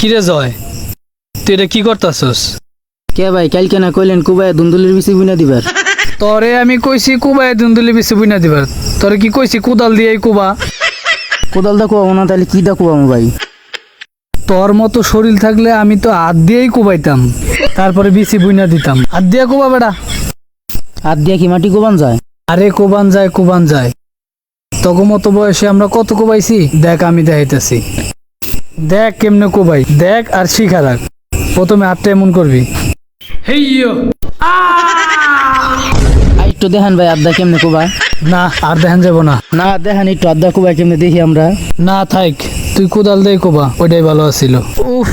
কিরে জয়, তুই এটা কি করতাছস? কে ভাই কালকে না কইলেন কুবায় দুন্দুলির বিচি বুনা দিবার। তরে আমি কইছি কুবায় দুন্দুলি বেশি বুঝনা দিবার, তরে কি কইছি কোদাল দিয়ে কুবা? কোদাল দা কুবাবো না তাহলে কি দা কুবাবো ভাই? তোর মতো শরীর থাকলে আমি তো হাত দিয়েই কুবাইতাম, তারপরে বিচি বুইনা দিতাম। হাত দিয়ে কুবা বেটা। হাত দিয়া কি মাটি কোবান যায়? আরে কোবান যায়, কোবান যায়। তখন মতো বয়সে আমরা কত কোবাইছি দেখ, আমি দেখাইতেছি। দেখ কেমনে কোবাই, দেখ আর শিখা রাখ। প্রথমে হাতটা এমন করবি, হেইয়ো। একটু দেখান ভাই আড্ডা কেমনে কোবায়। না আর দেখান যাব না। না দেখান একটু আড্ডা কোবায় কেমনে দেখি আমরা। না থাক, তুই কোদাল দিয়ে কোবা, ওইটাই ভালো আছিল। উফ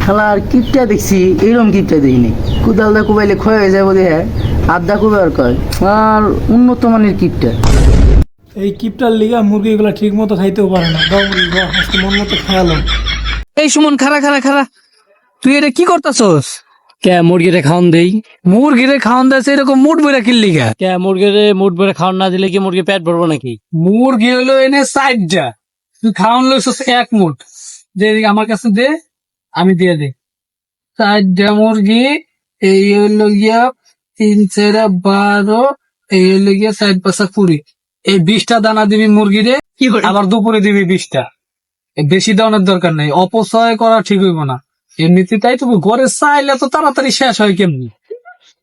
খালার কিপটা দেখছি, এইরকম কিপটা দেখিনি। কোদাল দা কোবাইলে ক্ষয় হয়ে যাবো দেখে আড্ডা কোবার কয় আর উন্নত মানের কিপটা। এই কিপটার লিগা মুরগিগুলা ঠিক মতো খাইতেও পারে না। দাও মুরগি দাও, আজকে মন মতো খেয়ালো। এই সুমন, খারা খারা খারা, তুই এটা কি করতাছস? কে মুরগিরে খাওয়ান দেই? মুরগিরে খাওয়ান দিয়েছে এরকম মুড বইরা কিনলি গা? কে মুরগিরে মুট ভরে খাওয়ান না দিলে কি মুরগি পেট ভরবো নাকি? মুরগি হলো এনে সাইডটা, তুই খাওয়ান লইছস এক মুঠ। যে আমার কাছে দে, আমি দিয়ে দে। সাইডটা মুরগি, এই হলো গিয়া 3-4-12, এই হলো গিয়া 4-5-20। এই 20টা দানা দিবি মুরগিরে, আবার দুপুরে দিবি 20টা। বেশি দানের দরকার নেই, অপচয় করা ঠিক হইব না। এমনিতে তাই তুমি ঘরে চাইলে তো তাড়াতাড়ি শেষ হয় কেমনি?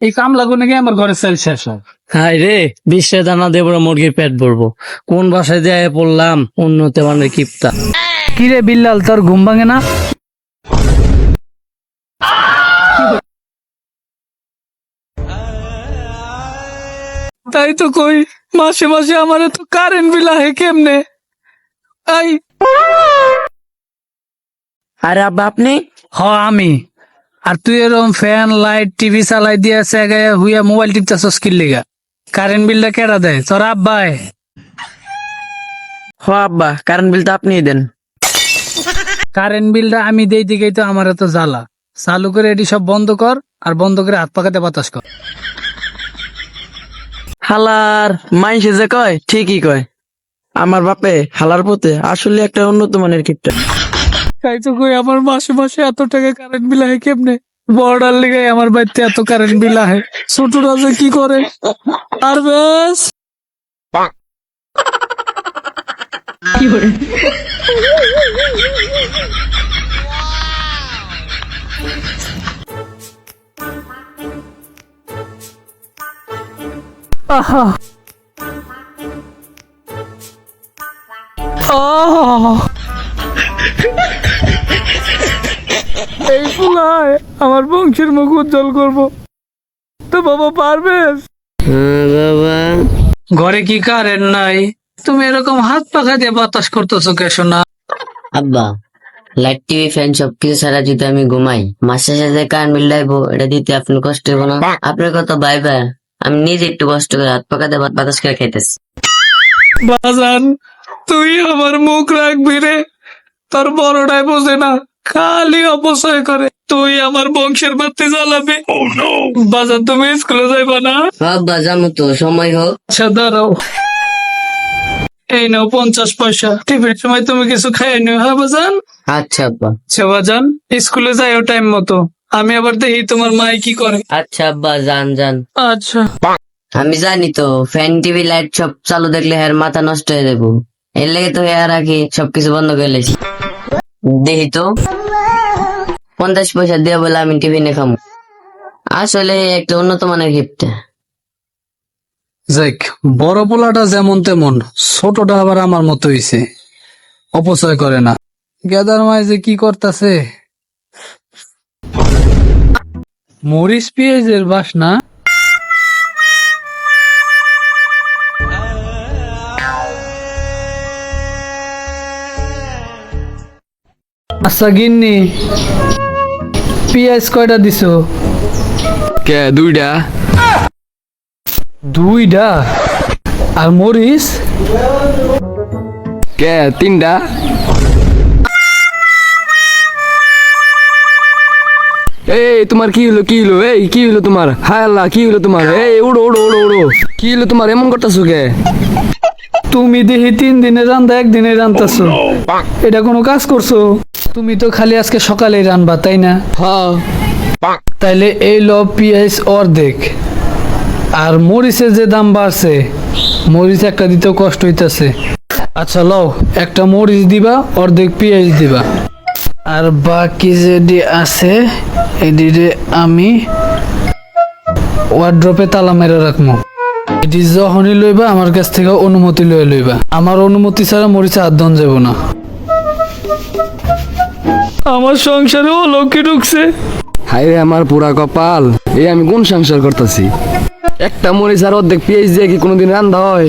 এই কামলা গুনে গিয়ে আমার ঘরের চাইল শেষ হয়। হাই রে, 20 দানা দেবো মুরগির পেট ভরবো। কোন বাসায় যায় পড়লাম, উন্নত মানের কিপটা। কিরে বিল্লাল, তোর ঘুম ভাঙে না? তাই তো কই, মাসে মাসে আমার তো কারেন্ট বিল আহে কেমনে? আই আরে আব্বা আপনি? হ আমি। আর তুই এরকম ফ্যান লাইট টিভি চালাই দিয়ে জায়গায় হুইয়া মোবাইল টিপতেছস কি লিগা? কারেন্ট বিলটা কেডা দেয়? তোর আব্বাই। হ আব্বা, কারেন্ট বিল তো আপনিই দেন। কারেন্ট বিলটা আমি দেই দিকেই তো আমার এত জ্বালা। চালু করে এটি সব বন্ধ কর, আর বন্ধ করে হাত পাকাতে বাতাস কর। হালার মাইসে যে কয় ঠিকই কয়। আমার বাপে হালার পথে আসলে একটা উন্নত মানের কিপটা। তাই তো কই, আমার মাসে মাসে এত টাকা কারেন্ট বিল আহে কেমনে? বর্ডার লিগাই আমার বাড়িতে এত কারেন্ট বিল আহে। ছোটরা যে কি করে। আর বেশ আহা এই ফুলায় আমার বংশের মুখ উজ্জ্বল করবো তো বাবা, পারবে? বাবা ঘরে কি কারেন্ট নাই? তুমি এরকম হাত পাখা দিয়ে বাতাস করতেছো কে শোনা? আব্বা, লাইট টিভি ফ্যান সবকিছু ছাড়া যদি আমি ঘুমাই, মাসের সাথে কারেন্ট বিল লাগবো, এটা দিতে আপনার কষ্ট হবো না? আপনার কত ভাইবা, আমি নিজে একটু কষ্ট করে হাত পাকা দিয়ে বাতাস করে খাইতেছি। বাজান, তুই আমার মুখ রাখবি রে? তোর বড়টাই বোঝে না, খালি অপচয় করে। তুই আমার বংশের বাতি জ্বালাবি। বাজান, তুমি স্কুলে যাইবা না? আব্বা জানো তো, সময় হোক। আচ্ছা দাঁড়াও, এই নাও 50 পয়সা। টিফিনের সময় তুমি কিছু খাই নিও, হ্যাঁ বাজান? আচ্ছা আব্বা। আচ্ছা বাজান, স্কুলে যাইও টাইম মতো। আমি আবার দেখি তোমার মাই কি করে। আচ্ছা আব্বা, যান যান। আচ্ছা। আমি জানি তো, ফ্যান টিভি লাইট সব চালু দেখলে হেয়ার মাথা নষ্ট হয়ে যাবো। এর লেগে তো হেয়ার আগে সবকিছু বন্ধ করে লেছি। দেখি তো 50 পয়সা দিয়ে বলে আমি টিভি নে খামো। আসলে একটা উন্নত মানের গিফট। যাক, বড় পোলাটা যেমন তেমন, ছোটটা আবার আমার মতো হইছে, অপচয় করে না। গেদার মাই যে কি করতেছে। মরিচ পেঁয়াজের বাসনা। আচ্ছা গিন্নি, পেঁয়াজ কয়টা দিছো? কে 2টা। 2টা? আর মরিচ? কে 3টা। এই তোমার কি হলো, কি হলো, এই কি হলো তোমার? হায় আল্লাহ, কি হলো তোমার? এই উড়ো উড়ো উড়ো উড়ো, কি হলো তোমার? এমন করতেছো কে? তুমি দেখি 3 দিনে রান্দা 1 দিনে রান্তাছো, এটা কোনো কাজ করছো? তুমি তো খালি আজকে সকালে রানবা তাই না? হ্যাঁ তাইলে এই লো পিঁয়াজ অর্ধেক, আর মরিচের যে দাম বাড়ছে, মরিচ একটা দিতেও কষ্ট হইতাছে। আচ্ছা লও, একটা মরিচ দিবা, অর্ধেক পেঁয়াজ দিবা, আর বাকি যেটি আছে এদিকে আমি ওয়ার্ড্রপে তালা মেরে রাখবো। এটি যখনই লইবা আমার কাছ থেকে অনুমতি লয়ে লইবা, আমার অনুমতি ছাড়া মরিচে হাত দন যাব না। আমার সংসারে অলৌকি ঢুকছে। হাই রে আমার পুরা কপাল, এই আমি কোন সংসার করতেছি? একটা মরিচ আর অর্ধেক পেঁয়াজ দিয়ে কি কোনোদিন রান্না হয়?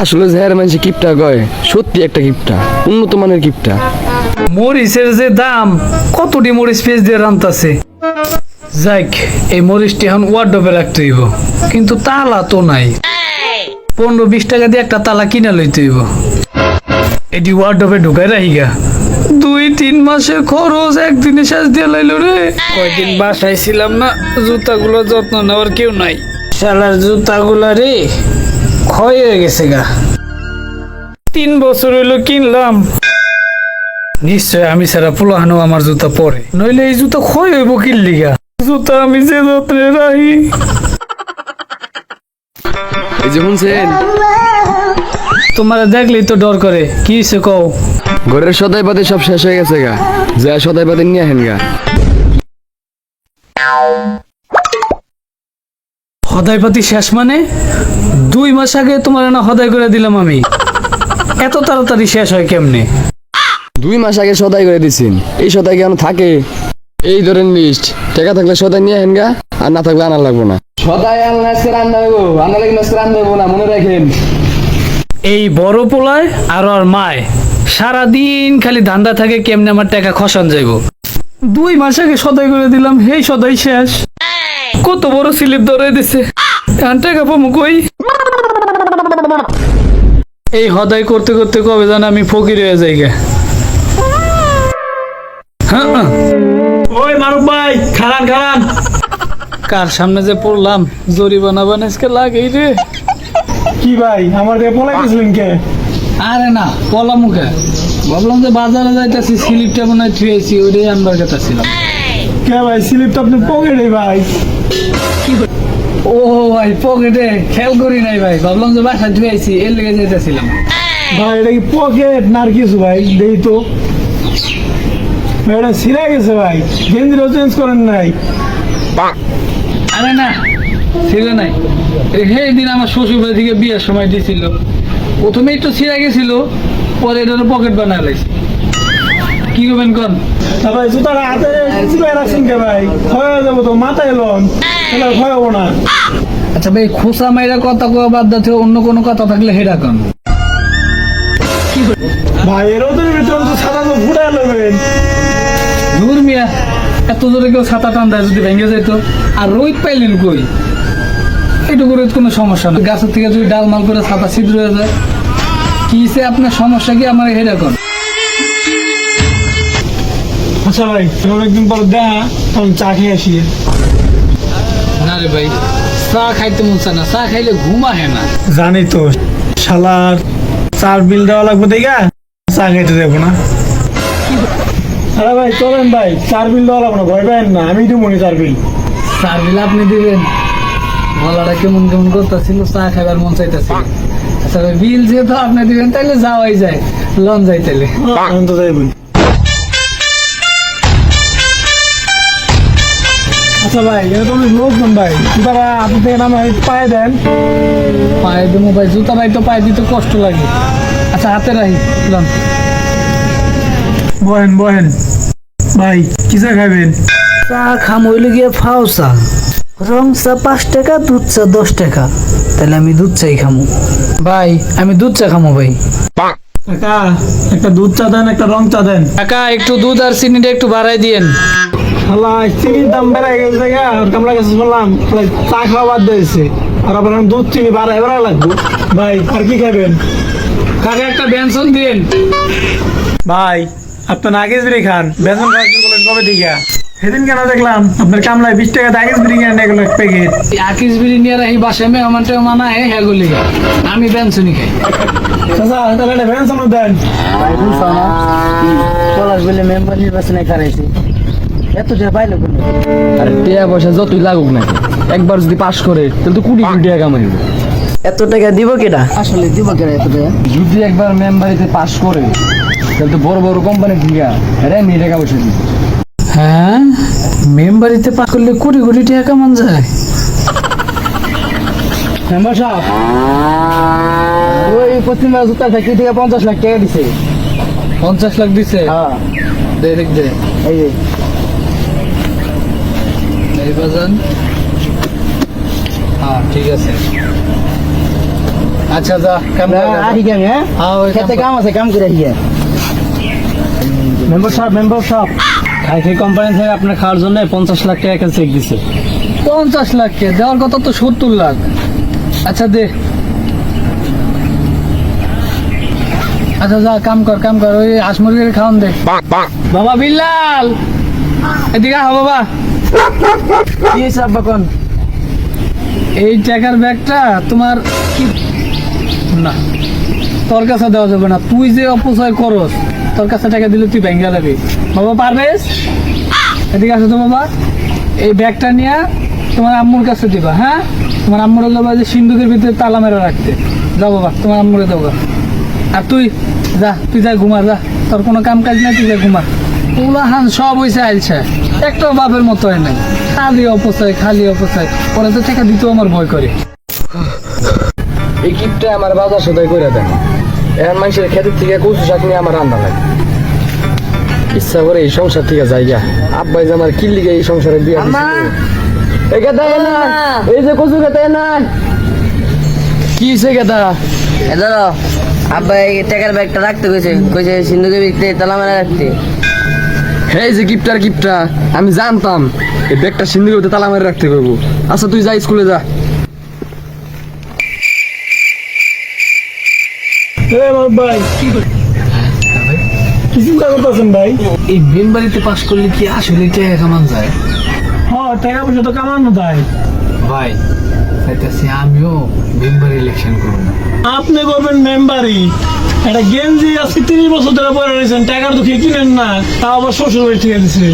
আসলে যে মানুষে কিপটা কয়, সত্যি একটা কিপটা, উন্নত মানের কিপটা। মরিচের যে দাম, কতটি মরিচ পেঁয়াজ দিয়ে রান্তাছে। যাক, এই মরিচটি এখন ওয়ার্ড্রপে রাখতে হইব, কিন্তু তালা তো নাই। 15-20 টাকা দিয়ে একটা তালা কিনা লইতে হইব। এটি ওয়ার্ড্রপে ঢুকাই রাখিগা। 2-3 মাসের খরচ একদিনে শেষ দিয়ে লাইলো রে। কয়দিন বাসায় ছিলাম না, জুতাগুলো যত্ন নেওয়ার কেউ নাই। শালার জুতাগুলা রে ক্ষয় হয়ে গেছে গা। 3 বছর হইলো কিনলাম। নিশ্চয় আমি ছাড়া পোলাহানো আমার জুতা পরে, নইলে এই জুতা ক্ষয় হইব কিনলিগা। জুতা আমি যে যত্নে রাখি। এই যে শুনছেন, তোমার দেখলেই তো ডর করে। কি হইছে কও? ঘরের সদাই পাতি সব শেষ হয়ে গেছে গা, যা সদাই পাতি নিয়ে আহেন গা। হদাই পাতি শেষ মানে? 2 মাস আগে তোমার না হদাই করে দিলাম আমি, এত তাড়াতাড়ি শেষ হয় কেমনে? 2 মাস আগে সদাই করে দিছেন, এই সদাই কেন থাকে? এই ধরেন লিস্ট, টাকা থাকলে সদাই নিয়ে আহেন গা, আর না থাকলে আনা লাগবো না। সদাই আনলে আজকে রান্না হইব, আনা লাগলে আজকে রান্না হইব না, মনে রাখেন। এই বড় পোলায় আর ওর মায় সারাদিন খালি ধান্দা থাকে কেমনে আমার টাকা খসান যাইব। 2 মাস আগে সদাই করে দিলাম, হেই সদাই শেষ। কত বড় স্লিপ ধরে দিছে, এখন টাকা পাবো কই? এই হদাই করতে করতে কবে জান আমি ফকির হয়ে যাই গে। হ্যাঁ, ওই মারুফ ভাই, খারান খারান। কার সামনে যে পড়লাম, জরিমানা বানাইসকে লাগেই রে। কি ভাই, আমার দিয়ে পলাই গেছিলেন কে? আরে না, পলা মুখে ভাবলাম যে বাজারে যাইতেছি, স্লিপটা মনে হয় থুয়েছি, ওইটাই আনবার কথা ছিলাম। কে ভাই, স্লিপ তো আপনি পকেটে ভাই। ও ভাই, পকেটে খেয়াল করি নাই ভাই, ভাবলাম যে বাসায় ধুয়েছি, এর লেগে যেতেছিলাম। ভাই এটা কি পকেট না আর কিছু ভাই? দেই তো ভাই, এটা ছিঁড়ে গেছে ভাই, গেঞ্জিটাও চেঞ্জ করেন নাই। আরে না, ছিল নাই। সেই দিন আমার শ্বশুর বাড়ি থেকে বিয়ের সময় দিয়েছিল, প্রথমে একটু ছিঁড়ে গেছিল, পরে এটার পকেট বানায় লাগছে। কি করবেন কোন? তা ভাই জুতাটা হাতে চিপাই রাখছেন কে ভাই? ক্ষয় হয়ে যাবো তো, মাথায় লন, তাহলে ক্ষয় হবো না। আচ্ছা ভাই, খোসা মাইরা কথা কওয়া বাদ দাতে অন্য কোনো কথা থাকলে হেডা কোন? ভাই এর ওদের ভিতরে তো ছাতা তো ফুটাই নেবেন। দূর মিয়া, এত জোরে কেউ ছাতা টান দেয় যদি ভেঙে যেত। আর রোদ পাইলেন কই? এটুকু রোদ কোনো সমস্যা না, গাছের থেকে যদি ডালমাল করে ছাতা ছিদ্র হয়ে যায়। কি সে আপনার সমস্যা কি? আমার হেডা কোন? আচ্ছা ভাই, অনেকদিন পর দেখা, তখন চা খেয়ে আসি। না রে ভাই, চা খাইতে মন চায় না, চা খাইলে ঘুম আহে না। জানি তো, শালার চার বিল দেওয়া লাগবে দেখা চা খাইতে দেবো না। আরে ভাই চলেন ভাই, চার বিল দেওয়া লাগবে না, ভয় পাবেন না, আমি দিব মনে চার বিল। চার বিল আপনি দিবেন? গলাটা কেমন কেমন করতেছিল, চা খাইবার মন চাইতেছিল। আচ্ছা ভাই, বিল যেহেতু আপনি দিবেন তাইলে যাওয়াই যায়, লন যাই তাইলে। আমি তো যাইবেন। আচ্ছা ভাই, এটা তো অনেক লোকজন ভাই, তারা আপনি থেকে নামে পায়ে দেন। পায়ে দেবো ভাই, জুতা ভাই তো পায়ে দিতে কষ্ট লাগে। আচ্ছা হাতে রাখি, লন। বহেন বহেন ভাই, কি চা খাবেন? চা খাম হইলে গিয়ে ফাও চা, রং চা 5 টাকা, দুধ চা 10 টাকা। তাহলে আমি দুধ চাই খামু। ভাই আমি দুধ চা খামো ভাই। কাকা একটা দুধ চা দেন, একটা রং চা দেন। কাকা একটু দুধ আর চিনিটা একটু বাড়াই দিয়েন। শালা চিনির দাম বেড়ে গেছে জায়গা, আর কামলা কাছে শুনলাম চা খাওয়া বাদ দিয়েছে, আর আপনার দুধ চিনি বাড়াই লাগবে। ভাই আর কি খাবেন? কাকা একটা ব্যঞ্জন দিন। ভাই আপনার আগে যদি খান, বেতন খাওয়ার কবে দিকে সেদিন কেন দেখলাম আপনার কামলায় 20 টাকা দাগিস বিড়ি কিনে নিয়ে গেল এক প্যাকেট। আকিস বিড়ি নিয়ে রাখি বাসায় মেহমানটা মানা হ্যাঁ গুলি আমি বেঞ্চনি খাই। চাচা তাহলে একটা ভ্যান সামনে দেন। ভাই বুঝছো না কি পলাশ বলে মেম্বার নির্বাচনে খারাইছে এত যে পাইলো কোনো আর টিয়া পয়সা যতই লাগুক না একবার যদি পাস করে তাহলে তো কোটি কোটি টাকা কামাইব। এত টাকা দিব কেডা আসলে দিব কেডা এত টাকা যদি একবার মেম্বারিতে পাস করে তাহলে তো বড় বড় কোম্পানি থেকে এটা এমনি টাকা পয়সা দিবে। হ্যাঁ মেম্বারিতে পাস করলে কোটি কোটি টাকা কামান যায়। মেম্বার সাহেব ওই পশ্চিমবঙ্গ জুতা থেকে 50 লাখ টাকা দিছে 50 লাখ দিছে। হ্যাঁ দেখ দে এই যে এই বাজান। হ্যাঁ ঠিক আছে আচ্ছা যা কাম কর। আহি কেন হ্যাঁ হ্যাঁ ওই খেতে কাম আছে কাম করে আহিয়া মেম্বার সাহেব খাইখে কোম্পানি থেকে আপনার খাওয়ার জন্য 50 লাখ টাকা চেক দিছে। 50 লাখ কে দেওয়ার কথা তো 70 লাখ। আচ্ছা দে আচ্ছা যা কাম কর ওই হাঁস মুরগির খাওয়ান দে। বাবা বিল্লাল এদিকে আহ বাবা। কি হিসাব বাকন এই টাকার ব্যাগটা তোমার কি না তোর কাছে দেওয়া যাবে না। তুই যে অপচয় করস তোর কাছে টাকা দিলে তুই ভেঙ্গে যাবি। বাবা পারবেস এদিকে আসো তো বাবা। এই ব্যাগটা নিয়ে তোমার আম্মুর কাছে দিবা। হ্যাঁ তোমার আম্মুর হলো যে সিন্ধুকের ভিতরে তালা মেরে রাখতে। যাও বাবা তোমার আম্মুরে দেবো। আর তুই যা ঘুমা যা তোর কোনো কাম কাজ নাই তুই যা ঘুমা। উলাহান সব হয়েছে আইছে একটাও বাপের মতো হয় নাই। খালি অপচয় পরে তো টাকা দিতেও আমার ভয় করে। এই কিপটা আমার বাজার সদাই করে দেন। এখন মানুষের খেতের থেকে কচু শাক নিয়ে আমার রান্না লাগে। ইচ্ছা করে এই সংসার থেকে যাইগা আব্বাই যে আমার কি লিগে এই সংসারে বিয়া দিছে। এই গেদা না এই যে কচু খেতে না কি হইছে গেদা এ ধরো আব্বা এই টাকার ব্যাগটা রাখতে কইছে সিন্ধুকের ভিতরে তালা মেরে রাখতে। এই যে কিপটা আমি জানতাম এই ব্যাগটা সিন্ধুকের ভিতরে তালা মেরে রাখতে করবো। আচ্ছা তুই যা স্কুলে যা। ভাই কি চিন্তা করতেছেন ভাই? এই মেম্বারিতে পাস করলে কি আসলে টাকা কামান যায়? হ্যাঁ টাকা পয়সা তো কামানো যায়। ভাই চাইতেছি আমিও মেম্বার ইলেকশন করবো। আপনি করবেন মেম্বারই একটা গেঞ্জি আজকে 30 বছর ধরে পরে রয়েছেন টাকার তো খেয়ে কিনেন না তা আবার শ্বশুর বাড়ি ঠিক দিচ্ছে।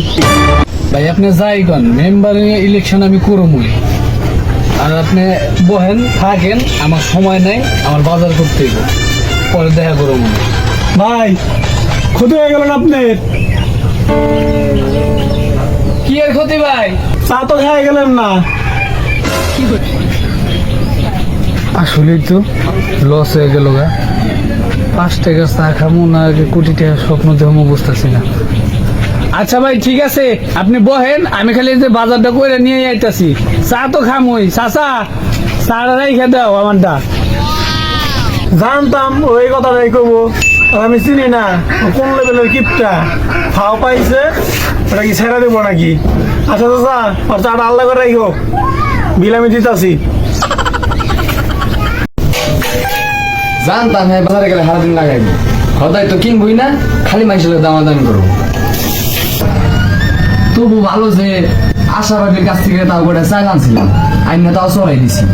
ভাই আপনি যাই কন মেম্বার ইলেকশন আমি করবই। আর আপনি বহেন থাকেন আমার সময় নাই আমার বাজার করতে হইব পরে দেখা করবো। ভাই ক্ষতি হয়ে গেলেন আপনার কি এর ক্ষতি ভাই? চা তো খেয়ে গেলেন না। আসলেই তো লস হয়ে গেল গা। 5 টাকা চা খামো না কোটি টাকা স্বপ্ন দেখবো বুঝতেছি না। আচ্ছা ভাই ঠিক আছে আপনি বহেন আমি খালি যে বাজারটা করে নিয়ে আইতাছি। চা তো খামই চাচা চাটা রেখে দাও আমারটা। জানতাম ওই কথাটাই করবো আর আমি চিনি না কোন লেভেলের কিপটা ফাও পাইছে ওটা কি ছেড়ে দেবো নাকি। আচ্ছা চাচা আর চাটা আল্লাহ করে রাখো বিল আমি দিতাছি। জানতাম হ্যাঁ বাজারে গেলে সারাদিন লাগাইব হদাই তো কিনবই না খালি মানুষের দামাদামি করবো। তবু ভালো যে আশাবাদীর কাছ থেকে তাও করে চাইল আনছিলাম আইনে তাও চড়াই দিছি।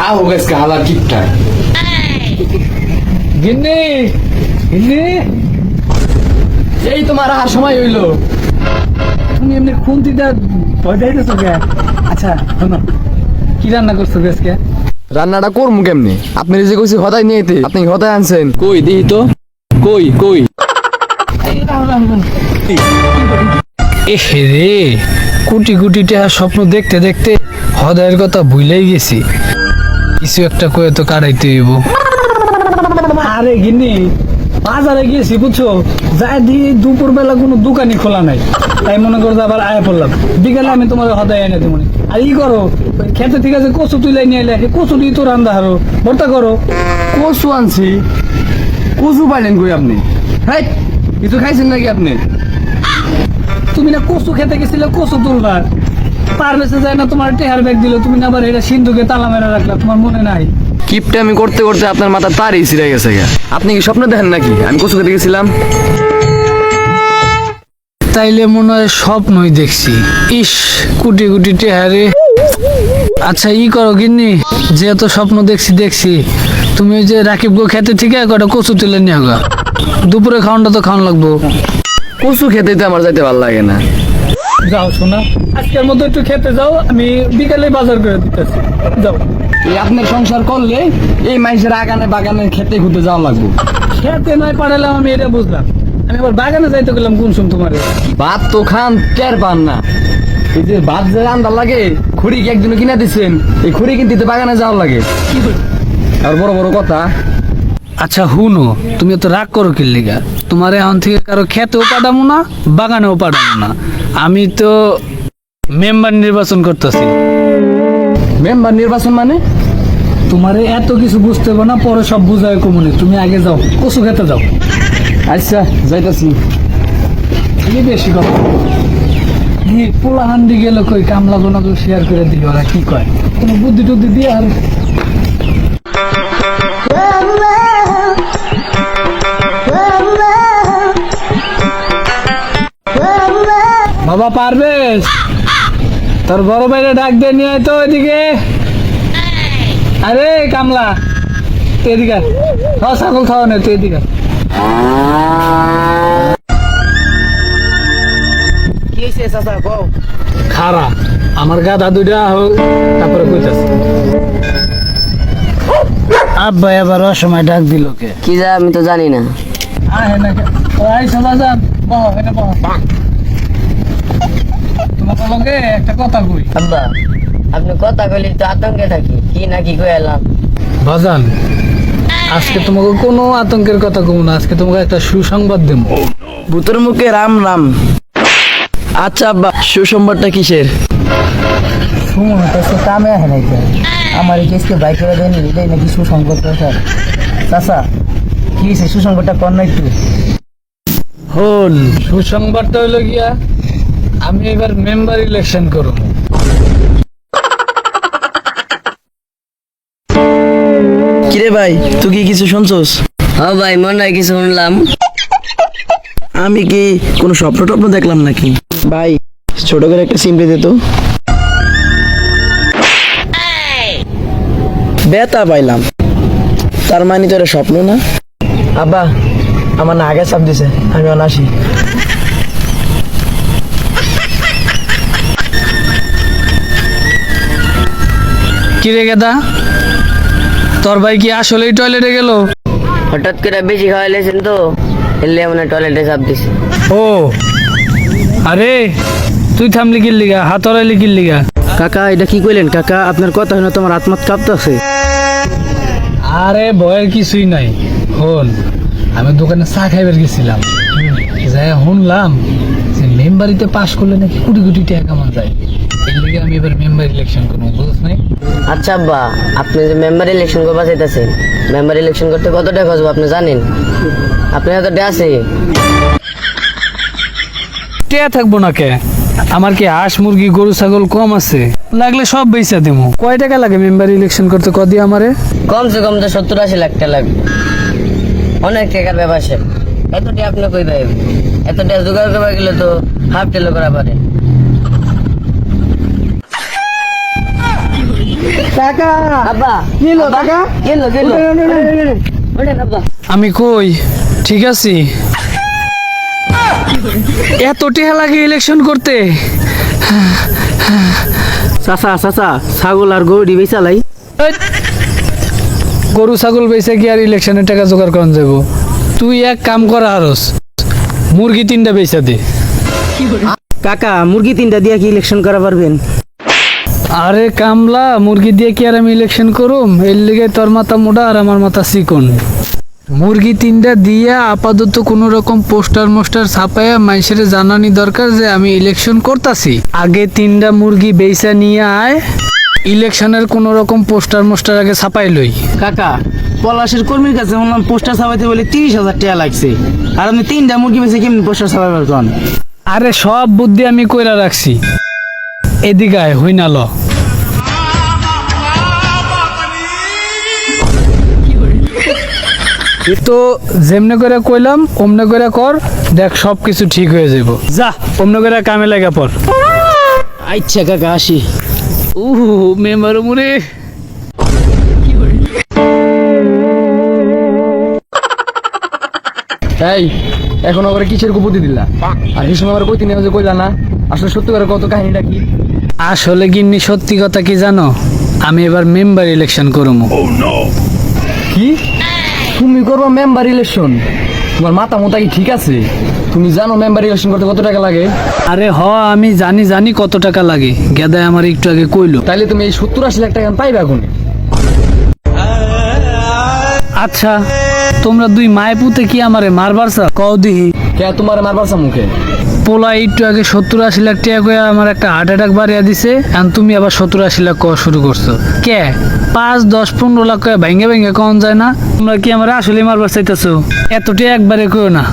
আহ গেছে হালার কিপটা গিন্নি গিন্নি এই তোমার আহার সময় হইলো। তুমি এমনি খুন্তিটা ভয় দেখাইতেছো কে? আচ্ছা শোনো কি রান্না করছো আজকে? রান্নাটা করবো কেমনি? আপনি যে কইছি হদাই নিয়ে যেতে, আপনি হদাই আনছেন কই দিই তো কই এ রে কোটি কোটি টাকা স্বপ্ন দেখতে দেখতে হদায়ের কথা ভুলেই গেছি। কিছু একটা করে তো কাটাইতে হইব। আরে গিন্নি বাজারে গিয়েছি বুঝছো যাই দিয়ে দুপুর বেলা কোনো দোকানই খোলা নাই তাই মনে করো আবার আয়া পড়লাম। বিকালে আমি তোমার হদায় এনে দেবো আর ই করো খেতে ঠিক আছে কচু তুলে নিয়ে এলে কচু দিয়ে তো রান্না হারো ভর্তা করো। কচু আনছি কচু পাইলেন কই আপনি? হ্যাঁ কিছু খাইছেন নাকি আপনি? তুমি না কচু খেতে গেছিলে কচু তুলবার পারবেছে যায় না তোমার টেহার ব্যাগ দিল তুমি না আবার এটা সিন্ধুকে তালা মেরে রাখলা তোমার মনে নাই? কিপটা আমি করতে করতে আপনার মাথা তারই ছিঁড়ে গেছে। আপনি কি স্বপ্ন দেখেন নাকি আমি কচু খেতে গেছিলাম? তাইলে মনে হয় স্বপ্নই দেখছি। ইস, কোটি কোটি টেহারে। আচ্ছা ই করো গিন্নি, যেহেতু স্বপ্ন দেখছি তুমি ওই যে রাকিব গো খেতে থেকে কটা কচু তুলে নিয়ে গা, দুপুরে খাওয়ানটা তো খাওয়ান লাগবো। কচু খেতে তো আমার যাইতে ভালো লাগে না। যাও শোনা, আজকের মতো একটু খেতে যাও, আমি বিকালে বাজার করে দিতেছি। যাও। এই আপনার সংসার করলে এই মানুষের আগানে বাগানে খেতে খুঁতে যাওয়া লাগবে। খেতে নাই পাঠালাম, আমি এটা বুঝলাম। আমি আবার বাগানে যাইতে গেলাম কোন সময় তোমার? ভাত তো খান, টের পান না। এই যে ভাত যে রান্দার লাগে, খুঁড়ি কি একদিনও কিনা দিচ্ছেন? এই খুঁড়ি কিনতে তো বাগানে যাওয়া লাগে। আর বড় বড় কথা। আচ্ছা হুনো, তুমি তো রাগ করো কি লিগা? তোমার এখন থেকে কারো খেতেও পাঠাবো না, বাগানেও পাঠাবো না। আমি তো মেম্বার নির্বাচন করতেছি। মেম্বার নির্বাচন মানে? তোমারে এত কিছু বুঝতে হবে না, পরে সব বুঝায় কমুনি। তুমি আগে যাও, কচু খেতে যাও। আচ্ছা যাইতাছি। বেশি কথা পোলা হান্ডি গেল কই, কামলা গোনা শেয়ার করে দিই, ওরা কি কয় কোনো বুদ্ধি টুদ্ধি দিয়ে। আর বাবা পারবেশ, তোর বড় ভাইরে ডাক দিয়ে নিয়ে আয় তো এদিকে। আরে কামলা, তুই এদিকে আয়। ছাগল খাওয়া নেই, তুই এদিকে আয়। খারা আমার গাধা দুইটা হোক, তারপরে কইতাছে। আব্বা এবার অসময় ডাক দিল কে? কি যা আমি তো জানি না। আয় না আইসা বাজান, বহ এটা বহ। তোমার লগে একটা কথা কই। আব্বা আপনি কথা কইলি তো আতঙ্কে থাকি, কি না কি কই এলাম। বাজান, আজকে তোমাকে কোনো আতঙ্কের কথা কব না, আজকে তোমাকে একটা সুসংবাদ দেবো। ভূতের মুখে রাম রাম। আচ্ছা আব্বা, সুসংবাদটা কিসের? শুনুন, তো কামে আহে নাই আমার এই কেসকে বাইক করে দেয়নি, এটাই নাকি সুসংবাদ। স্যার চাচা কি হয়েছে, সুসংবাদটা কর না একটু। হন, সুসংবাদটা হইলো গিয়া আমি এবার মেম্বার ইলেকশন করব। কিরে ভাই, তুই কি কিছু শুনছস? হ্যাঁ ভাই, মনে হয় কিছু শুনলাম। আমি কি কোনো স্বপ্ন টপ্ন দেখলাম নাকি? ভাই ছোট করে একটা সিম দে তো। বেতা পাইলাম, তার মানে তো এটা স্বপ্ন না? আব্বা আমার না আগে চাপ দিছে, আমি অনাসি। কিরে গেদা, তোর ভাই কি আসলেই টয়লেটে গেল? হঠাৎ করে বেশি খাওয়াইলেছেন তো, এলে মনে টয়লেটে চাপ দিছে। ও আরে, তুই থামলি কি লিগা, হাত হরাইলি কি লিগা? কাকা এটা কি কইলেন কাকা? আপনার কথা হলো তোমার আত্মাত কাঁপতেছে। আরে ভয়ের কিছুই নাই। হন, আমি দোকানে চা খাইবার গেছিলাম, যাই শুনলাম যে মেম্বারিতে পাশ করলে নাকি কোটি কোটি টাকা কামান যায়। এর লিগে আমি এবার মেম্বার ইলেকশন করবো, বুঝছ নাই? আচ্ছা আব্বা, আপনি যে মেম্বার ইলেকশন করবা চাইতেছেন, মেম্বার ইলেকশন করতে কত টাকা খরচ আপনি জানেন? আপনার হাতে টাকা আছে? টিয়া থাকবো না কে? আমার কি হাঁস মুরগি গরু ছাগল কম আছে? লাগলে সব বেচা দেবো। কয় টাকা লাগে মেম্বার ইলেকশন করতে কদি আমারে? কমসে কম তো 70-80 লাখ টাকা লাগবে। অনেক টাকার ব্যাপার সে। এত টাকা আপনি কই পাইবেন? এত টাকা জোগাড় করবা গেলে তো হাফ টেলো করা পারে। কাকা আব্বা কি হলো কাকা? গেল ওঠেন আব্বা। আমি কই ঠিক আছি? এত টাকা লাগে ইলেকশন করতে? চাচা চাচা ছাগল আর গরু বেচালাই। এই, গরু ছাগল বেচে কি আর ইলেকশনের টাকা জোগাড় করান যাবো? তুই এক কাম করা আরস, মুরগি 3টা বেচা দে। কাকা মুরগি 3টা দিয়ে কি ইলেকশন করা পারবেন? আরে কামলা, মুরগি দিয়ে কি আর আমি ইলেকশন করুম? এর লিগে তোর মাথা মোটা আর আমার মাথা চিকন। মুরগি 3টা দিয়া আপাতত কোন রকম পোস্টার মোস্টার ছাপাইয়া মানুষের জানানি দরকার যে আমি ইলেকশন করতাছি। আগে 3টা মুরগি বেচা নিয়ে আয়, ইলেকশনের কোন রকম পোস্টার মোস্টার আগে ছাপাই লই। কাকা পলাশের কর্মীর কাছে শুনলাম পোস্টার ছাপাইতে বলে 30,000 টাকা লাগছে, আর আপনি 3টা মুরগি বেচে কেমনি পোস্টার ছাপাইবার কোন? আরে সব বুদ্ধি আমি কইরা রাখছি, এদিকে আয়, হই না ল। তো যেমনে করে কইলাম অমনে করে কর, দেখ সবকিছু ঠিক হয়ে যাব। যা অমনে করে কামে লাগা পর। আচ্ছা কাকা আসি। মেম্বার মুরে এই এখন আবার কিসের কুপুতি দিলা? আর এই সময় আবার কইতে নিয়ে যে কইলা না আসলে সত্যি করে কত কাহিনীটা কি? আসলে গিন্নি সত্যি কথা কি জানো, আমি এবার মেম্বার ইলেকশন করবো। কি তুমি করবা মেম্বার ইলেকশন? তোমার মাথা মোতা কি ঠিক আছে? তুমি জানো মেম্বার ইলেকশন করতে কত টাকা লাগে? আরে আমি জানি কত টাকা লাগে, গেদায় আমার একটু আগে কইলো। তাইলে তুমি এই 70-80 লাখ টাকা পাইবে এখন। আচ্ছা তোমরা দুই মায় পুতে কি আমারে মারবার চা কও দিহি? কে তোমার মারবার মুখে? পোলা একটু আগে 70-80 লাখ টাকা কয়ে আমার একটা হার্ট অ্যাটাক বাড়িয়ে দিছে, আর তুমি আবার 70-80 লাখ কওয়া শুরু করছো। কে 5-10-15 লাখ কয়ে ভেঙে ভেঙে কম যায় না? তোমরা কি আমার আসলে মারবার চাইতেছো? এতটা একবারে কইও না,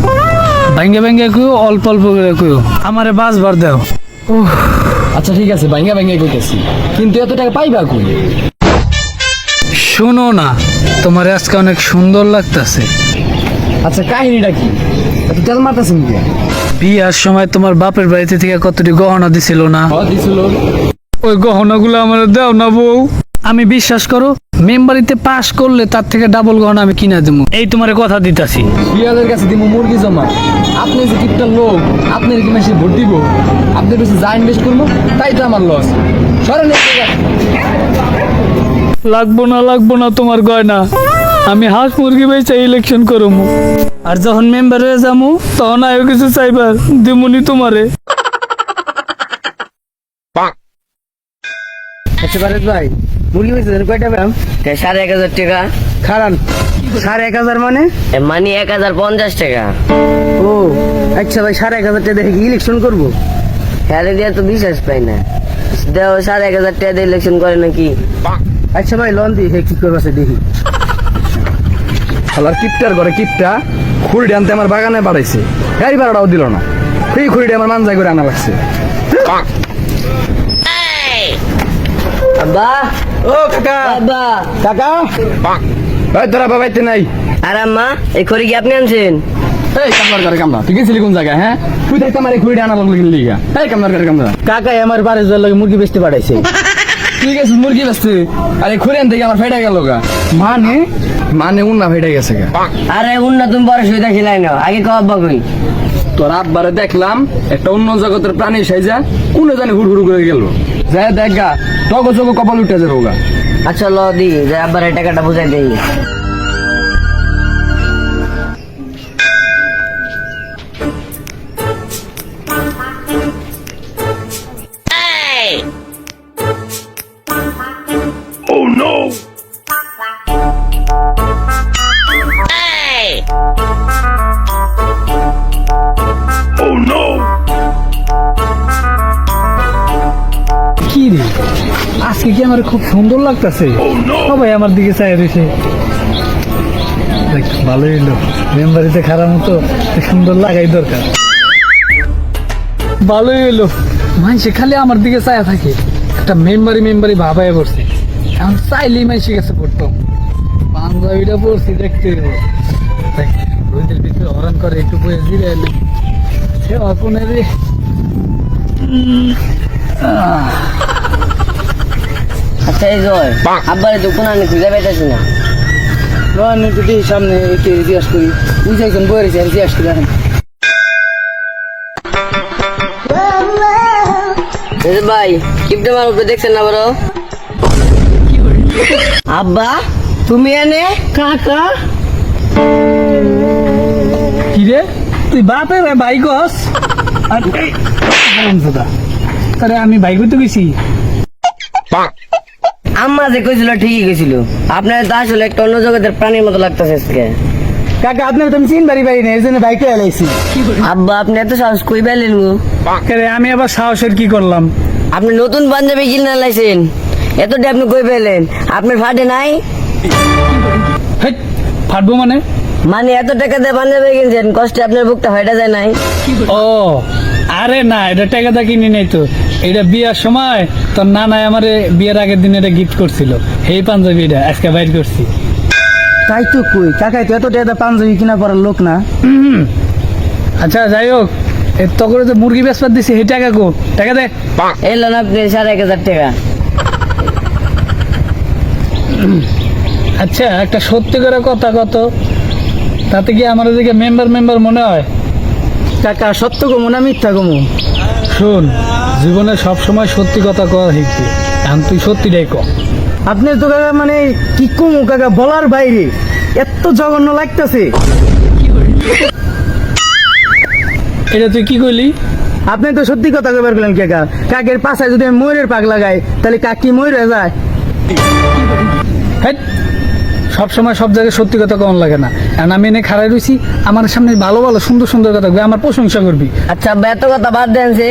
ভেঙে ভেঙে কইও, অল্প অল্প করে কইও, আমারে বাঁচবার দাও। আচ্ছা ঠিক আছে, ভাঙ্গা ভাঙ্গা কইতেছি, কিন্তু এত টাকা পাইবা কই? শোনো না, তোমার আজকে অনেক সুন্দর লাগতেছে। আচ্ছা কাহিনীটা কি? এত তেল মারতেছেন কি? বিয়ার সময় তোমার বাপের বাড়িতে থেকে কতটি গহনা দিছিল না? দিছিল। ওই গহনাগুলো আমার দাও না বউ। আমি বিশ্বাস করো, মেম্বারিতে পাস করলে তার থেকে ডাবল গহনা আমি কিনা দেবো, এই তোমার কথা দিতাছি। বিয়াদের কাছে দিব মুরগি জমা। আপনি যে কিপটা লোক, আপনার কি মাসে ভোট দিব? আপনার কাছে যা ইনভেস্ট করবো তাই তো আমার লস। সরেন এই জায়গা। লাগবো না তোমার গয়না, আমি হাঁস মুরগি বেচে ইলেকশন করবো, আর যখন মেম্বার হয়ে যাবো তখন আয়ো কিছু চাইবার দিমুনি তোমারে। আচ্ছা পারেশ ভাই, মুরগি বেচে কয়টা পেলাম? 1500 টাকা। খারান 1500 মানে? মানে 1050 টাকা। ও আচ্ছা ভাই, 1500 টাকা দেখে কি ইলেকশন করবো? হ্যারে দিয়ে তো বিশ্বাস পাই না, দেও 1500 টাকা দিয়ে ইলেকশন করে নাকি? আচ্ছা ভাই লোন দিই, কি করবো দেখি। শালার কিপটার ঘরে কিপটা খুঁড়ি আনতে আমার বাগানে বাড়াইছে, গাড়ি ভাড়াটাও দিল না। সেই খুঁড়িটা আমার মানজাই করে আনা লাগছে। আব্বা, ও কাকা, আব্বা, কাকা ওই তোরা বাবাইতে নাই। আর আম্মা, এই খড়ি কি আপনি আনছেন? এই কামলার ঘরে কামলা, তুই গেছিলি কোন জায়গায়? হ্যাঁ তুই দেখতে আমার এই খুঁড়িটা আনা লাগলো লিগা। এই কামলার ঘরে কামলা, কাকা আমার পারেশ ভাইয়ের লগে মুরগি বেচতে পাঠাইছে। তুই গেছিস মুরগি বেচতে, আর এই খুঁড়ি আনতে গিয়ে আমার ফেটে গেল গা। মানে উন্না ফেটে গেছে গা। আরে উন্না তুমি বড় সুবিধা খিলাই না, আগে কও আব্বা কই? তোর আব্বারে দেখলাম একটা অন্য জগতের প্রাণী সাইজা কোনে জানি হুড় হুড় করে গেল। যাই দেখ গা, টগো চগো কপাল উঠে যাবো গা। আচ্ছা ল দি, যে আব্বার এই টাকাটা বুঝাই দেই। কি রে, আজকে কি আমার খুব সুন্দর লাগতেছে? সবাই আমার দিকে চাই রয়েছে। ভালোই এলো, মেম্বারিতে খারাপ মতো সুন্দর লাগাই দরকার। ভালোই এলো, মানুষে খালি আমার দিকে চায়া থাকে, একটা মেম্বারি ভাবায় পড়ছে। এখন চাইলেই মানুষের কাছে পড়তাম। পাঞ্জাবিটা পড়ছি দেখতে, রোদের ভিতরে হরণ করে একটু বয়ে জিরে এলাম। সেবা কোনে রে। আচ্ছা এই জয়, আব্বারে তো কোন আনি খুঁজে পাইতেছি না। লোন একটু দিই সামনে, একটু জিজ্ঞাস করি। বুঝে একজন বয়ে রয়েছে, আমি জিজ্ঞাস করি। এই ভাই, কিপটে মার উপরে দেখছেন না বড়? আব্বা তুমি এনে? কাকা কি রে, তুই বাপের ভাই গস? আরে আমি ভাই কইতে গেছি। আম্মা যে কইছিল ঠিকই কইছিল, আপনার তো আসলে একটা অন্য জগতের প্রাণীর মতো লাগতেছে আজকে। কাকা আপনার তো আমি চিনবারই পারি না, এই জন্য বাইকে এলাইছি। আব্বা আপনি এত সাহস কই পাইলেন গো? আমি আবার সাহসের কি করলাম? আপনি নতুন পাঞ্জাবি কিনে লাইছেন, এতটা আপনি কই পেলেন? আপনার ফাটে নাই? হেই, ফাটবো মানে? মানে এত টাকা দিয়ে পাঞ্জাবি কিনছেন, কষ্টে আপনার বুকটা ফাটা যায় নাই? ও আরে না, এটা টাকাটা কিনি নাই তো, এটা বিয়ার সময় তোর নানায় আমার বিয়ের আগের দিন এটা গিফট করছিল। এই পাঞ্জাবিটা আজকে বাইর করছি। তাই তো কই কাকাই তো এত টাকা পাঞ্জাবি কিনা পড়ার লোক না। আচ্ছা যাই হোক এত করে যে মুরগি বেচপাত দিছি সেই টাকা কো টাকা দে। এলো না আপনি 1,500 টাকা। আচ্ছা একটা সত্যি করে কথা কত, তাতে কি আমার দিকে মেম্বার মনে হয়? কাকা সত্য কমু না মিথ্যা কমু? শোন, জীবনে সব সময় সত্যি কথা কওয়া শিখবি, এখন তুই সত্যিটাই ক। আপনি তো কাকা মানে কি কমু কাকা বলার বাইরে, এত জঘন্য লাগতেছে। এটা তুই কি কইলি? আপনি তো সত্যি কথা কইবার গেলেন কাকা, কাকের পাশায় যদি আমি ময়ূরের পাক লাগাই তাহলে কাক কি ময়ূর হয়ে যায়? হ্যাঁ, সব সময় সব জায়গায় সত্যি কথা কম লাগে না। এখন আমি এনে খাড়াই রয়েছি, আমার সামনে ভালো ভালো সুন্দর সুন্দর কথা কই, আমার প্রশংসা করবি। আচ্ছা আব্বা এত কথা বাদ দেন যে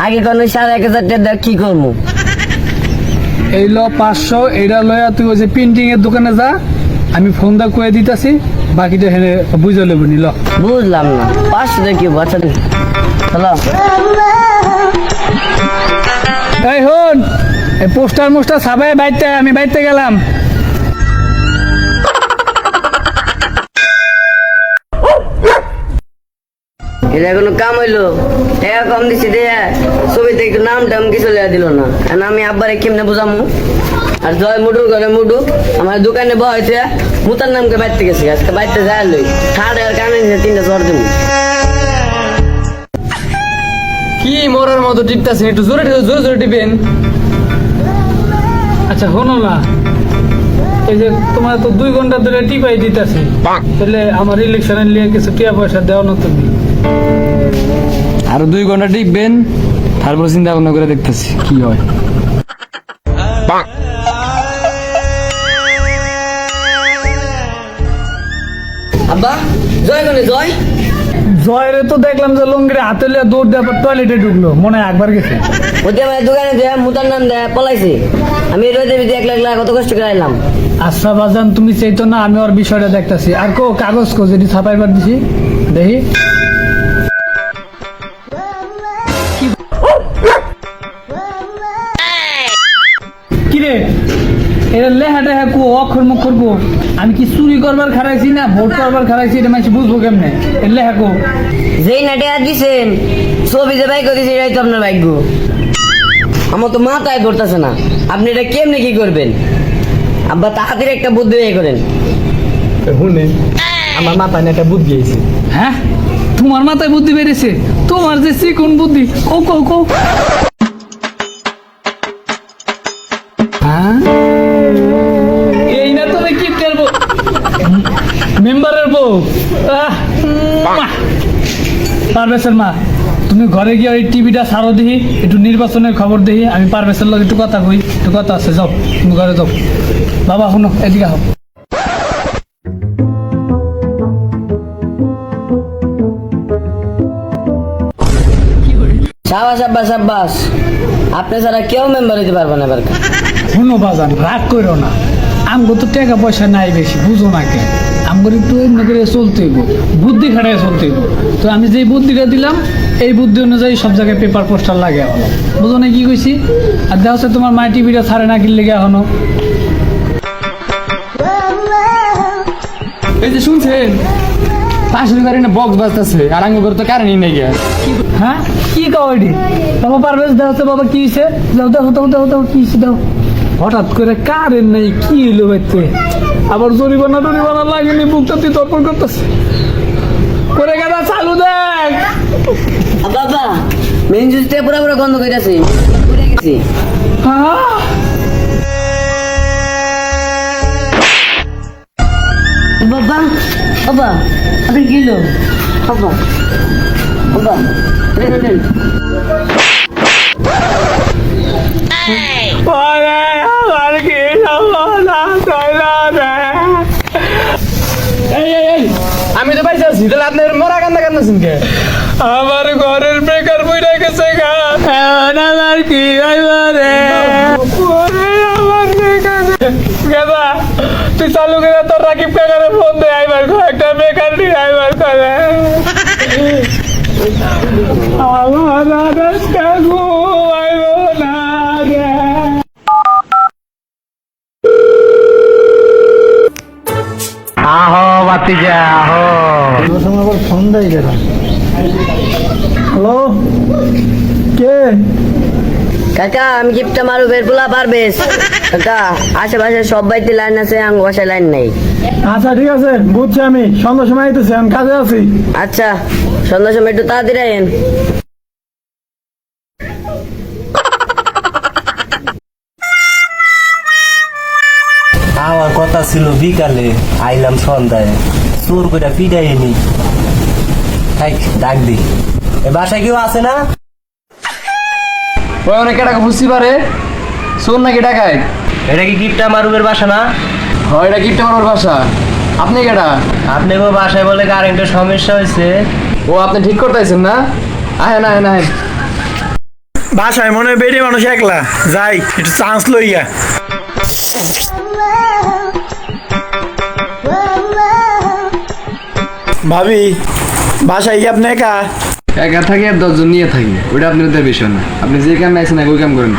আগে কোন 1,500 টাকা কি করবো? এই ল 500, এইটা লয়া তুই ওই যে প্রিন্টিং এর দোকানে যা, আমি ফোন দা কয়ে দিতেছি, বাকিটা হেনে বুঝে লেবো নি। ল বুঝলাম না 500 টাকা কি বাচ্চা চলো। এই হন, এই পোস্টার মোস্টার সাবাই বাইতে, আমি বাইতে গেলাম। এটা কোনো কাম হইলো? টাকা কম দিছি দেয়া ছবিতে একটু নাম টাম কিছু লেয়া দিল না। এখন আমি আব্বারে কেমনে বুঝামু? আর জয় মুডুর ঘরে মুডু আমার দোকানে বহাইতে মুতার নামকে বাইতে গেছে, আজকে বাইতে যায় লই ঠাড় আর কানে 3টা জ্বর দেবো। কি মরার মতো টিপতেছেন, একটু জোরে জোরে টিপেন। আচ্ছা হনো না, এই যে তোমার তো 2 ঘন্টা ধরে টিপাই দিতেছি, তাহলে আমার ইলেকশনের লিয়ে কিছু টিয়া পয়সা দেওয়া না তুমি? আরো 2 ঘন্টা টিপবেন, তারপর চিন্তা ভাবনা করে দেখতেছি কি হয়। আব্বা জয় কোনে জয়? জয়রে তো দেখলাম যে লঙ্গিরে হাতে লিয়ে দৌড় দেওয়ার পর টয়লেটে ঢুকলো, মনে হয় একবার গেছে। ওতে আমার দোকানে দেয়া মুতার নাম দেয়া পলাইছে, আমি রোদে ভিতরে একলা কত কষ্ট করে আইলাম। আচ্ছা বাজান তুমি চাইতো না, আমি ওর বিষয়টা দেখতেছি। আর কো কাগজ কো যেটি ছাপাইবার দিছি দেখি। কিরে এটা লেহা টেহা কো অক্ষর মক্ষর কো? আমি কি চুরি করবার খারাইছি না ভোট করবার খারাইছি, এটা মানুষ বুঝবো কেমনে? এর লেহা কো। যেই নাটে আর দিছেন ছবি যে বাইক দিছে এটাই তো আপনার ভাগ্য। আমার তো মাথায় ধরতেছে না, আপনি এটা কেমনে কি করবেন? আব্বা তাড়াতাড়ি একটা বুদ্ধি বের করেন। শুনে আমার মাথায় একটা বুদ্ধি আইছে। হ্যাঁ তোমার মাথায় বুদ্ধি বেড়েছে? তোমার যে চিকুন বুদ্ধি, কো কো কো। হ্যাঁ এই না তুমি কি করবো মেম্বারের বউ? পারভেজের মা, তুমি ঘরে গিয়ে ওই টিভিটা ছাড়ো দেখি, একটু নির্বাচনের খবর দেখি, আমি পারভেজের লোক একটু কথা কই, একটু কথা আছে। যাও তুমি ঘরে যাও। বাবা শুনো, এদিকে আহ। সাবাস আব্বা সাবাস, আপনি ছাড়া কেউ মেম্বার হইতে পারবে না এবার। শুনো বাজান, রাগ করো না, আমগো তো টাকা পয়সা নাই বেশি, বুঝো না কে, আমগো একটু অন্য করে চলতে হইব, বুদ্ধি খাটায় চলতে হইব। তো আমি যে বুদ্ধিটা দিলাম এই বুদ্ধি অনুযায়ী সব জায়গায় পেপার পোস্টার লাগে হলো, বুঝো না কি কইছি? আর দেখা হচ্ছে তোমার মায়ের টিভিটা ছাড়ে না কিনলে গিয়ে এখনো। এই যে শুনছেন পাশের ঘরে না বক্স বাজতেছে, আর আঙ্গ ঘরে তো কারেন্টই নেই গিয়া। হ্যাঁ কি কাও এটি? বাবা পারভেজ দেখা হচ্ছে, বাবা কি হয়েছে? যাও দেখো দেখো দেখো দেখো কি হয়েছে দাও। হঠাৎ করে কারেন্ট নেই, কি হইলো বাইতে? আবার জরিমানা টরিমানা লাগেনি, বুকটা তুই তর্পণ করতেছে করে গেলা চালু দেখ। বাবা মেন জুসটা পুরো পুরো গন্ধ কইতাছে, পুড়ে গেছে। হ্যাঁ বাবা বাবা আপনি কি হলো? বাবা বাবা রেন আমার কি আমি তো পাইছি আছি, তাহলে আপনার মরা কান্দা কান্দাছেন কে? আমার ঘরের বেকার বইটা গেছে গা, আমার কি রে? আমার বেকার গেদা, তুই চালু করে তোর রাকিব কাকারে ফোন দে, আইবার একটা বেকার নিয়ে আইবার করে। আমার আদেশটা ঘুমাইব না রে। ভাতিজা হো ফোন দেয় গেলাম। হ্যালো, কে? কাকা আমি গিফটটা মারু বের পোলা পারবেস কাকা আশেপাশে সব বাড়িতে লাইন আছে আঙ্গ বাসায় লাইন নাই। আচ্ছা ঠিক আছে, বুঝছি, আমি সন্ধ্যার সময় আইতেছি, আমি কাজে আছি। আচ্ছা সন্ধ্যার সময় একটু তাড়াতাড়ি আইন। আমার কথা ছিল বিকালে, আইলাম সন্ধ্যায়, চোর করে পিটাইনি। থাক, ডাক দি। এ বাসায় কেউ আছে না? ওই অনেক টাকা বুঝতে পারে শোন নাকি টাকায়। এটা কি গিফটটা মারুবের বাসা না? হয় এটা গিফট আমার বাসা। আপনি কেটা? আপনি বাসায় বলে কারেন্টের সমস্যা হয়েছে। ও আপনি ঠিক করতেছেন না? আহেন আহেন আহেন। বাসায় মনে হয় বেড়ে মানুষ একলা, যাই একটু চান্স লইয়া। ভাবি, বাসায় কি আপনি একা? একা থাকি আর 10 জন নিয়ে থাকি, ওটা আপনার দেওয়ার বিষয় না। আপনি যে কামে আছেন ওই কাম করেন,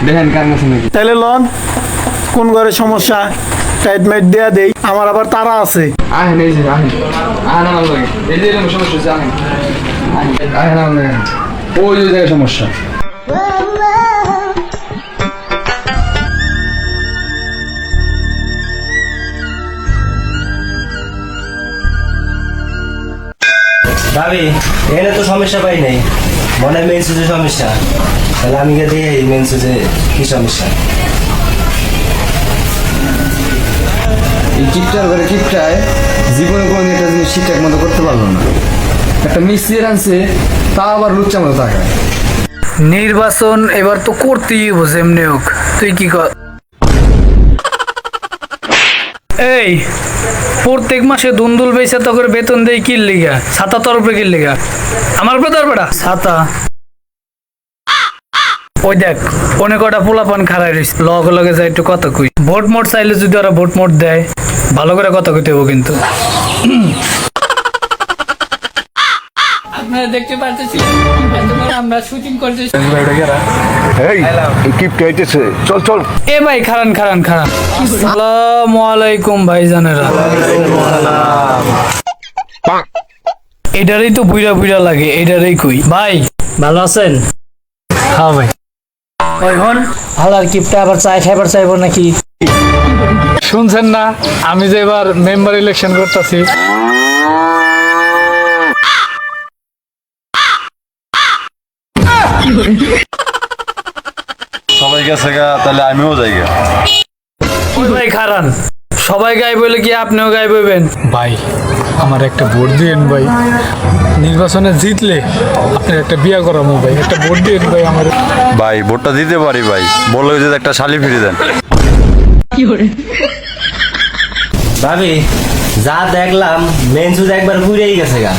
দেখেন কাম আছে নাকি। তাহলে লন, কোন ঘরে সমস্যা টাইট মাইট দেয়া দেই, আমার আবার তারা আছে। আহেন এই যে আহেন আহেন আমার লাগে। এই যে এরকম সমস্যা হচ্ছে, আহেন আহেন আমার লাগে। ওই যে জায়গায় সমস্যা। ভাবি, এখানে তো সমস্যা পাই নাই, মনে হয় মেন সুজে সমস্যা। তাহলে আমি গিয়ে দেখি মেন সুজে কি সমস্যা। এই কিপটার ঘরে কিপটায় জীবনে কোনো একটা জিনিস ঠিকঠাক মতো করতে পারলো না। একটা মিস্ত্রি আনছে, তা আবার লুচ্চা মতো তাকায়। নির্বাচন এবার তো করতেই হবে যেমনি হোক। তুই কি কর? এই প্রত্যেক মাসে দুন্দুল বেচা তো করে বেতন দেই কি লিগা? ছাতা তোর উপরে কি লিগা? আমার উপরে তোর বেটা ছাতা। ওই দেখ অনেক কটা পোলাপান খারাই রয়েছে, লগে লগে যাই একটু কথা কই। ভোট মোট চাইলে যদি ওরা ভোট মোট দেয় ভালো করে কথা কইতে হবো কিন্তু। আপনারা দেখতে পাচ্ছেন আমরা শুটিং করতেছি। চল চল। এ ভাই খারান খারান খারান। আসসালামু আলাইকুম ভাইজানেরা। এটারই তো বুইরা বুইরা লাগে, এটারই কই। ভাই ভালো আছেন? হ্যাঁ ভাই। ওই হন হালার কিপটা আবার চাই খাইবার চাইবো নাকি? শুনছেন না আমি যে এবার মেম্বার ইলেকশন করতেছি? সবাই গেছে গা, তাহলে আমিও যাই গা। ওই ভাই খারান, সবাই গাই বলে কি আপনিও গাই বইবেন? ভাই আমার একটা ভোট দিয়েন ভাই, নির্বাচনে জিতলে আপনার একটা বিয়া করাবো ভাই, একটা ভোট দিয়েন ভাই আমার। ভাই ভোটটা দিতে পারি ভাই, বললো যে একটা শালি ফিরে দেন। ভাবি, যা দেখলাম মেন সুজ একবার ঘুরেই গেছে গা,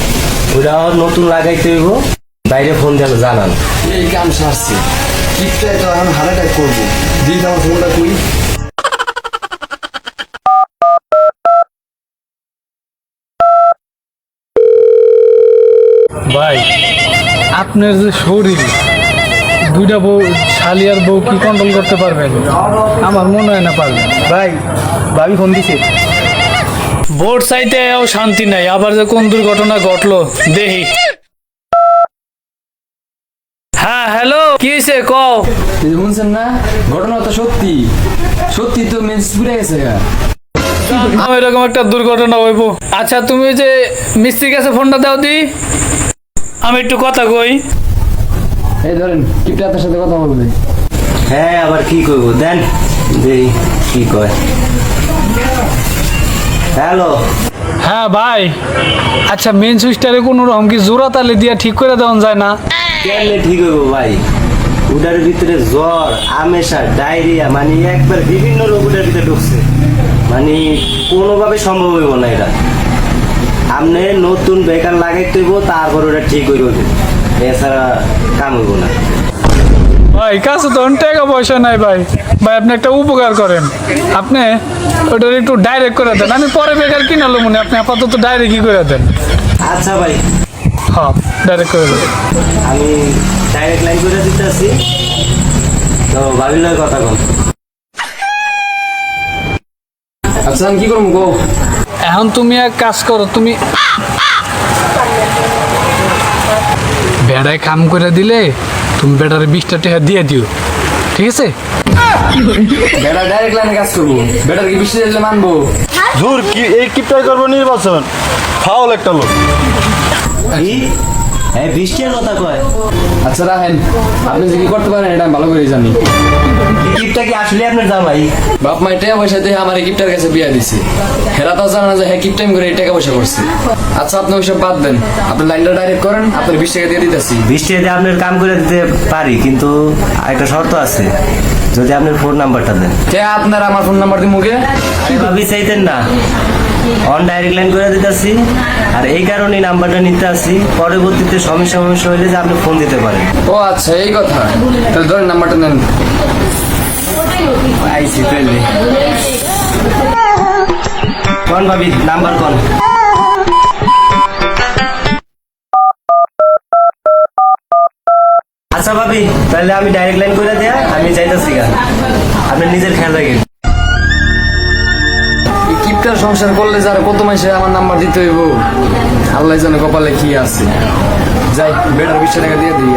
ওটা নতুন লাগাইতে হইব। বাইরে ফোন দিয়ে জানান। এই কাম সারছে, কিপটায় তো আমি হার্ট অ্যাটাক করবো। দিন আমার ফোনটা কই। ভাই আপনার যে শরীর, দুইটা বউ শালি আর বউ কি কন্ট্রোল করতে পারবেন? আমার মনে হয় না পারবেন। ভাই, ভাবি ফোন দিছে। ভোট চাইতেও শান্তি নাই, আবার যে কোন দুর্ঘটনা ঘটলো দেখি। হ্যাঁ হ্যালো, কি হয়েছে কও? এই যে শুনছেন না, ঘটনা তো সত্যি সত্যি, তো মেন্স পুড়ে গেছে গা। এরকম একটা দুর্ঘটনা হইব। আচ্ছা তুমি ওই যে মিস্ত্রির কাছে ফোনটা দাও দি, আমি একটু কথা কই। এই ধরেন কিপটা আপনার সাথে কথা বলবে। হ্যাঁ, আবার কি করবো দেন, দেই কি কয়। হ্যালো। হ্যাঁ ভাই, আচ্ছা মেন সুইচটারে কোনো রকম কি জোড়া তালে দিয়া ঠিক করে দেওয়া যায় না? কেমনে ঠিক হইব ভাই? ওটার ভিতরে জ্বর, আমেশা, ডায়রিয়া, মানে একবার বিভিন্ন রোগ ওটার ভিতরে ঢুকছে, মানে কোনোভাবে সম্ভব হইব না এটা। আপনি নতুন বেকার লাগাইতে হইব, তারপর ওটা ঠিক হইব, এছাড়া কাম হইব না। ভাই কাছে তো টাকা পয়সা নাই ভাই, ভাই আপনি একটা উপকার করেন, আপনি ওটা একটু ডাইরেক্ট করে দেন, আমি পরে বেকার কিনালো মনে, আপনি আপাতত ডাইরেক্টই করে দেন। আচ্ছা ভাই, হ্যাঁ ডাইরেক্ট করে দেন। আমি ডাইরেক্ট লাইন করে দিতে আসি, তো ভাবিল কথা কম। আচ্ছা আমি কি করবো গো? এখন তুমি এক কাজ করো, তুমি বেড়ায় কাম করে দিলে তুমি বেটারে 20টা টাকা দিয়ে দিও, ঠিক আছে? বেটা ডাইরেক্ট লাইনে কাজ করবো, বেটার কি বিশ্বাস দিলে মানবো? ধুর কি এই কিপটাই করবো নির্বাচন, ফাউল একটা লোক। কি হ্যাঁ 20টার কথা কয়? আচ্ছা রাহেন, আপনি যে কি করতে পারেন এটা আমি ভালো করে জানি। কিপটা কি আসলে আপনার জামাই? বাপ মাই টাকা পয়সা দিয়ে আমার এই কিপটার কাছে বিয়া দিছে, হেরা তো জানা না যে হ্যাঁ কিপ টাইম করে এই টাকা পয়সা করছে। আচ্ছা আপনি ওইসব বাদ দেন, আপনি লাইনটা ডাইরেক্ট করেন, আপনার 20 টাকা দিয়ে দিতেছি। 20 টাকা দিয়ে আপনার কাম করে দিতে পারি, কিন্তু একটা শর্ত আছে, যদি আপনার ফোন নাম্বারটা দেন। কে আপনার আমার ফোন নাম্বার দিয়ে মুখে ভাবি চাইতেন না, অন ডাইরেক্ট লাইন করে দিতেছি, আর এই কারণে নাম্বারটা নিতে আসি, পরবর্তীতে সমস্যা হলে যে আপনি ফোন দিতে পারেন। ও আচ্ছা এই কথা, তাহলে ধরেন নাম্বারটা নেন। আইসি তাহলে কোন ভাবি নাম্বার কোন? আচ্ছা ভাবি, তাহলে আমি ডাইরেক্ট লাইন করে দেয়া, আমি চাইতেছি গা, আপনি নিজের খেয়াল রাখেন। এই কিপটার সংসার করলে যারা কত মাসে আমার নাম্বার দিতে হইব, আল্লাহ জানে কপালে কি আছে। যাই বেটার 20 টাকা দিয়ে দিই।